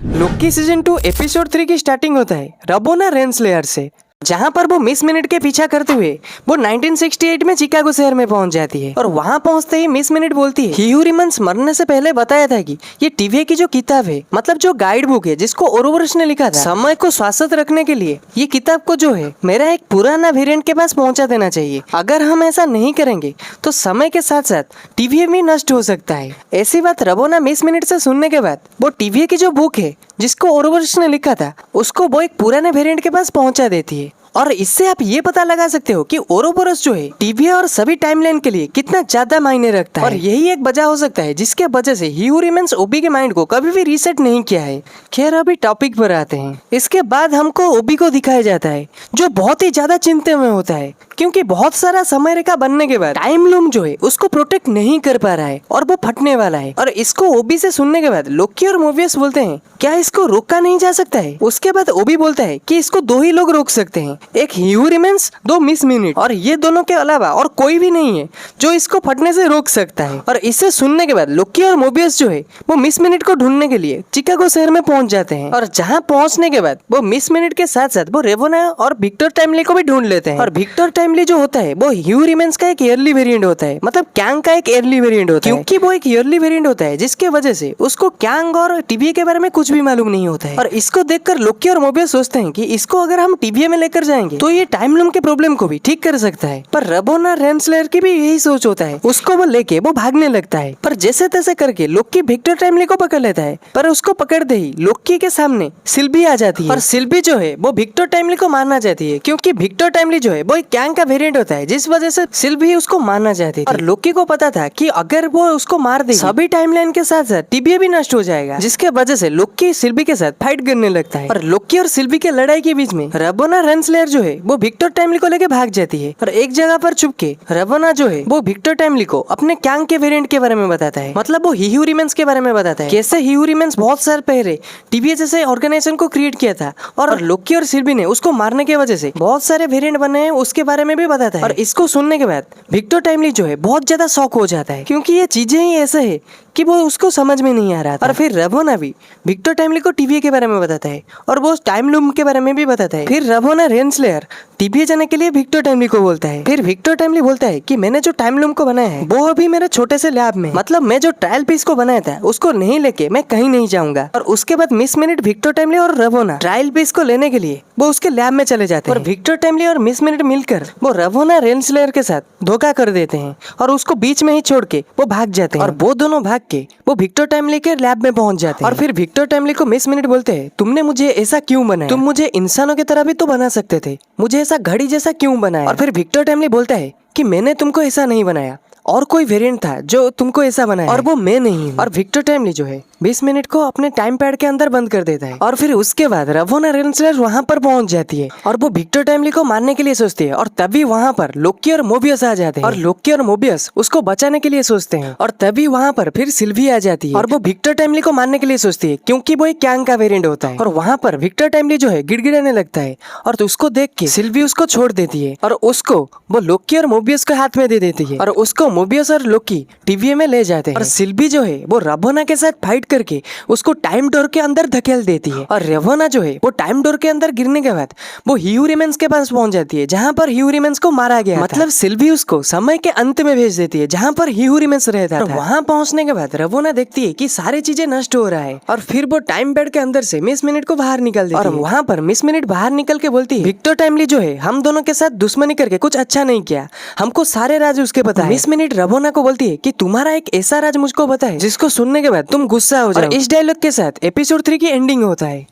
Loki season 2 episode 3 की starting होता है रबोना रेंसलेयर से, जहां पर वो मिस मिनट के पीछा करते हुए वो 1968 में शिकागो शहर में पहुंच जाती है। और वहां पहुंचते ही मिस मिनट बोलती है ह्यू रिमन्स मरने से पहले बताया था कि ये टीवीए की जो किताब है, मतलब जो गाइड बुक है जिसको ओरोवरस ने लिखा था समय को शाश्वत रखने के लिए, ये किताब को जो है मेरा एक पुराना वेरिएंट के पास पहुंचा देना चाहिए। अगर हम ऐसा नहीं करेंगे तो समय के साथ साथ टीवीए भी नष्ट हो सकता है। ऐसी बात रबोना मिस मिनट से सुनने के बाद वो टीवीए की जो बुक है जिसको ओरोवरस ने लिखा था उसको वो एक पुराने वेरिएंट के पास पहुंचा देती है। और इससे आप ये पता लगा सकते हो कि ओरोबोरस जो है टीवीए और सभी टाइमलाइन के लिए कितना ज्यादा मायने रखता है। और यही एक वजह हो सकता है जिसके वजह से ह्यू रिमन्स ओबी के माइंड को कभी भी रीसेट नहीं किया है। खैर अभी टॉपिक पर आते हैं। इसके बाद हमको ओबी को दिखाया जाता है जो बहुत ही ज्यादा चिंता में होता है क्योंकि बहुत सारा समय रेखा बनने के बाद टाइम लूम जो है उसको प्रोटेक्ट नहीं कर पा रहा है और वो फटने वाला है। और इसको ओबी से सुनने के बाद लोकी और मोबियस बोलते हैं क्या इसको रोका नहीं जा सकता है। उसके बाद ओबी बोलता है कि इसको दो ही लोग रोक सकते हैं, एक ह्यू रिमन्स, दो मिस मिनट, और ये दोनों के अलावा और कोई भी नहीं है जो इसको फटने से रोक सकता है। और इसे सुनने के बाद लोकी और मोबियस जो है वो मिस मिनट को ढूंढने के लिए शिकागो शहर में पहुंच जाते हैं। और जहां पहुंचने के बाद वो मिस मिनट के साथ साथ वो रेवोना और विक्टर टाइमली को भी ढूंढ लेते हैं। और विक्टर टाइमली जो होता है वो ह्यू रिमन्स का एक ईयरली वेरिएंट होता है, मतलब कैंग का एक ईयरली वेरिएंट होता है, क्योंकि वो एक ईयरली वेरिएंट होता है जिसके वजह से उसको कैंग और टीवीए के बारे में कुछ भी मालूम नहीं होता है। और इसको देखकर लोकी और मोबियस सोचते हैं कि इसको अगर हम टीवीए में लेकर जाएंगे तो ये टाइम लूम के प्रॉब्लम को भी ठीक कर सकता है। पर रबोना रेंसलेयर की भी यही सोच होता है। उसको वो लेके वो भागने लगता है, पर जैसे तैसे करके लोकी विक्टर टाइमली को पकड़ लेता है। पर उसको पकड़ते ही लोकी के सामने सिल्वी आ जाती है। और सिल्वी जो है वो विक्टर टाइमली को मारना चाहती है क्योंकि विक्टर टाइमली जो है वो एक कैंग का वेरिएंट होता है, जिस वजह से सिल्वी उसको मारना चाहती थी। और लोकी को पता था कि अगर वो उसको मार दे सभी टाइमलाइन के साथ साथ टीवीए भी नष्ट हो जाएगा, जिसके वजह से लोकी सिल्वी के साथ फाइट करने लगता है। और लोकी और सिल्वी के लड़ाई के बीच में रबोना रेंसलेयर जो है वो विक्टर टाइमली को लेके भाग जाती है। और एक जगह पर छुप के रबोना जो है वो विक्टर टाइमली को अपने कैंग के वेरिएंट के बारे में बताता है, मतलब वो ह्यू रिमन्स के बारे में बताता है, कैसे ह्यू रिमन्स बहुत साल पहले टीवीए जैसे ऑर्गेनाइजेशन को क्रिएट किया था। और लोकी और सिल्वी ने उसको मारने की वजह से बहुत सारे वेरिएंट बने हैं उसके बारे में भी बताता है। और इसको सुनने के बाद विक्टर टाइमली जो है बहुत ज्यादा शॉक हो जाता है क्योंकि ये चीजें ही ऐसे है कि वो उसको समझ में नहीं आ रहा था। और फिर रबोना भी विक्टर टाइमली को टीवीए के बारे में बताता है और वो टाइम लूम के बारे में भी बताता है। फिर रबोना रेंसलेयर टीवीए जाने के लिए विक्टर टाइमली को बोलता है। फिर विक्टर टाइमली बोलता है कि मैंने जो टाइम लूम को बनाया है वो अभी मेरे छोटे से लैब में, मतलब मैं जो ट्रायल पीस को बनाया था उसको नहीं लेके मैं कहीं नहीं जाऊंगा। और उसके बाद मिस मिनट विक्टर टाइमली और रबोना ट्रायल पीस को लेने के लिए वो उसके लैब में चले जाते हैं। और विक्टर टाइमली और मिस मिनट मिलकर वो रबोना रेंसलेयर के साथ धोखा कर देते हैं और उसको बीच में ही छोड़ के वो भाग जाते हैं। और वो दोनों भाग के वो विक्टर टाइमली के लैब में पहुंच जाते हैं। और फिर विक्टर टाइमली को मिस मिनट बोलते हैं तुमने मुझे ऐसा क्यों बनाया, तुम मुझे इंसानों की तरह भी तो बना सकते थे, मुझे ऐसा घड़ी जैसा क्यों बनाया। और फिर विक्टर टाइमली बोलता है कि मैंने तुमको ऐसा नहीं बनाया, और कोई वेरिएंट था जो तुमको ऐसा बनाया और वो मैं नहीं हूँ। और विक्टर टाइमली जो है 20 मिनट को अपने टाइम पैड के अंदर बंद कर देता है। और फिर उसके बाद रबोना रेंसलेयर वहां पर पहुंच जाती है और वो विक्टर टाइमली को मारने के लिए सोचती है। और तभी वहां पर लोकी और मोबियस आ जाते हैं और लोकी और मोबियस उसको बचाने के लिए सोचते हैं। और तभी वहां पर फिर सिल्वी आ जाती है और वो विक्टर टाइमली को मारने के लिए सोचती है क्योंकि वो एक कैंग का वेरिएंट होता है। और वहां पर विक्टर टाइमली जो है गिड़गिड़ाने लगता है और तो उसको देख के सिल्वी उसको छोड़ देती है और उसको वो लोकी और मोबियस के हाथ में दे देती है। और उसको मोबियस और लोकी टीवीए में ले जाते हैं। और सिल्वी जो है वो रबोना के साथ फाइट करके उसको टाइम डोर के अंदर धकेल देती है। और रबोना जो है वो टाइम डोर के अंदर गिरने के बाद वो ह्यू रिमन्स के पास पहुंच जाती है जहां पर ह्यू रिमन्स को मारा गया, मतलब सिल्वी उसको समय के अंत में भेज देती है जहां पर ह्यू रिमन्स रहता था। वहां पहुंचने के बाद रबोना देखती है कि सारी चीजें नष्ट हो रहा है और फिर वो टाइम पैड के अंदर से मिस मिनट को बाहर निकाल देती है। और वहां पर मिस मिनट बाहर निकल के बोलती है विक्टर टाइमली जो है हम दोनों के साथ दुश्मनी करके कुछ अच्छा नहीं किया, हमको सारे राज उसके पता है। मिस मिनट रबोना को बोलती है कि तुम्हारा एक ऐसा राज मुझको पता है जिसको सुनने के बाद तुम गुस्सा हो जाओ। और इस डायलॉग के साथ एपिसोड 3 की एंडिंग होता है।